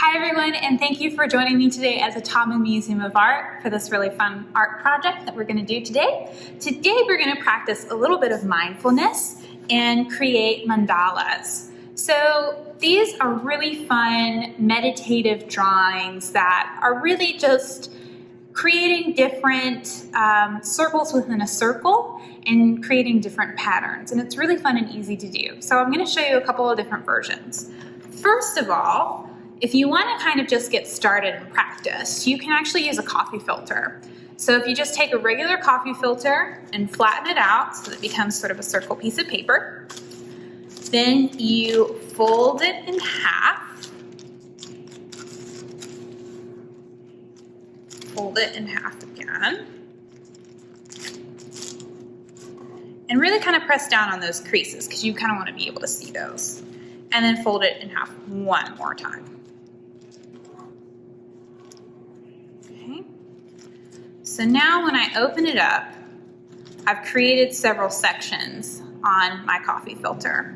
Hi everyone, and thank you for joining me today at the Tamu Museum of Art for this really fun art project that we're going to do today. Today we're going to practice a little bit of mindfulness and create mandalas. So these are really fun meditative drawings that are really just creating different circles within a circle and creating different patterns, and it's really fun and easy to do. So I'm going to show you a couple of different versions. First of all, if you want to kind of just get started and practice, you can actually use a coffee filter. So if you just take a regular coffee filter and flatten it out so that it becomes sort of a circle piece of paper, then you fold it in half, fold it in half again, and really kind of press down on those creases because you kind of want to be able to see those. And then fold it in half one more time. Okay. So now when I open it up, I've created several sections on my coffee filter.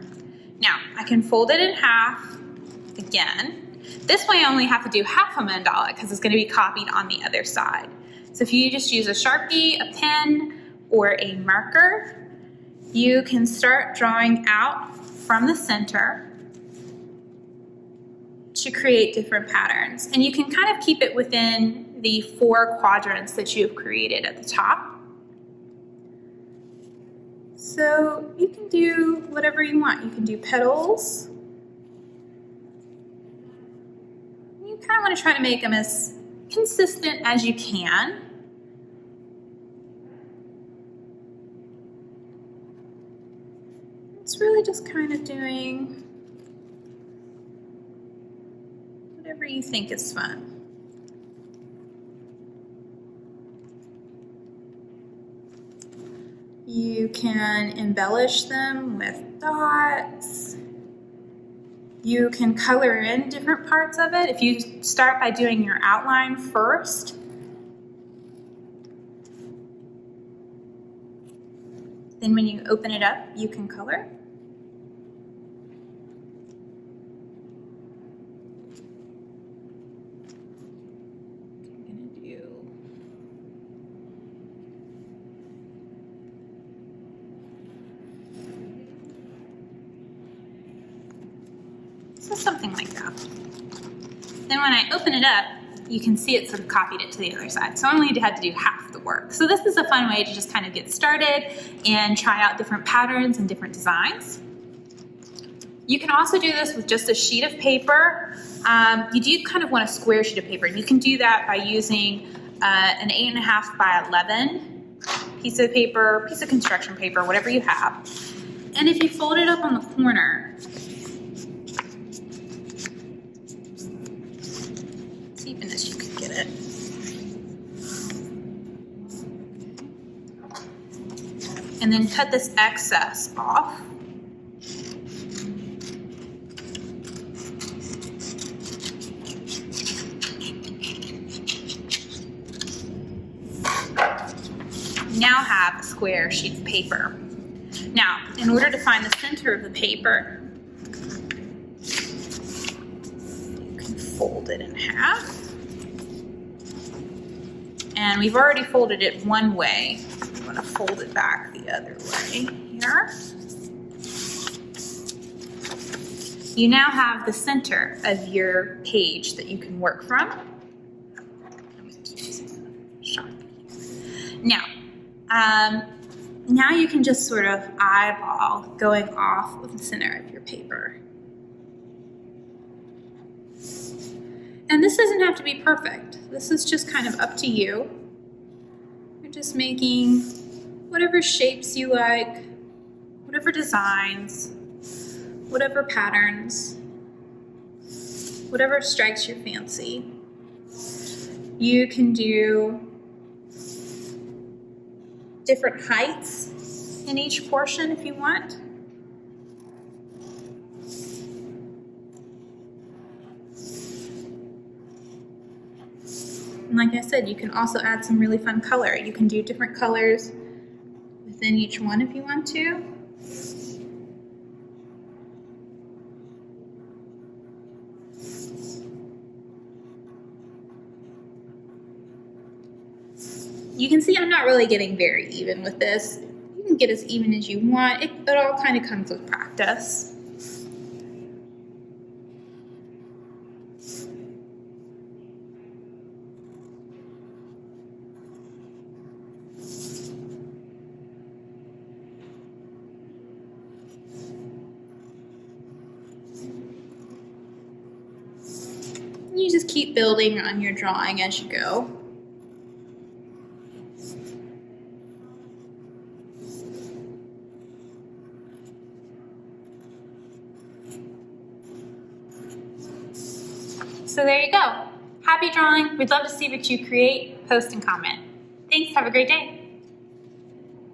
Now I can fold it in half again. This way I only have to do half a mandala because it's going to be copied on the other side. So if you just use a Sharpie, a pen, or a marker, you can start drawing out from the center to create different patterns. And you can kind of keep it within the 4 quadrants that you've created at the top. So you can do whatever you want. You can do petals. You kind of want to try to make them as consistent as you can. It's really just kind of doing whatever you think is fun. You can embellish them with dots. You can color in different parts of it. If you start by doing your outline first, then when you open it up, you can color. So something like that. Then when I open it up, you can see it sort of copied it to the other side. So I only had to do half the work. So this is a fun way to just kind of get started and try out different patterns and different designs. You can also do this with just a sheet of paper. You do kind of want a square sheet of paper, and you can do that by using an 8.5 by 11 piece of paper, piece of construction paper, whatever you have. And if you fold it up on the corner, even as you can get it. And then cut this excess off. You now have a square sheet of paper. Now, in order to find the center of the paper, fold it in half. And we've already folded it one way. I'm going to fold it back the other way here. You now have the center of your page that you can work from. Now you can just sort of eyeball going off with the center of your paper. And this doesn't have to be perfect. This is just kind of up to you. You're just making whatever shapes you like, whatever designs, whatever patterns, whatever strikes your fancy. You can do different heights in each portion if you want. And like I said, you can also add some really fun color. You can do different colors within each one if you want to. You can see I'm not really getting very even with this. You can get as even as you want. It all kind of comes with practice. You just keep building on your drawing as you go. So there you go. Happy drawing. We'd love to see what you create, post, and comment. Thanks. Have a great day.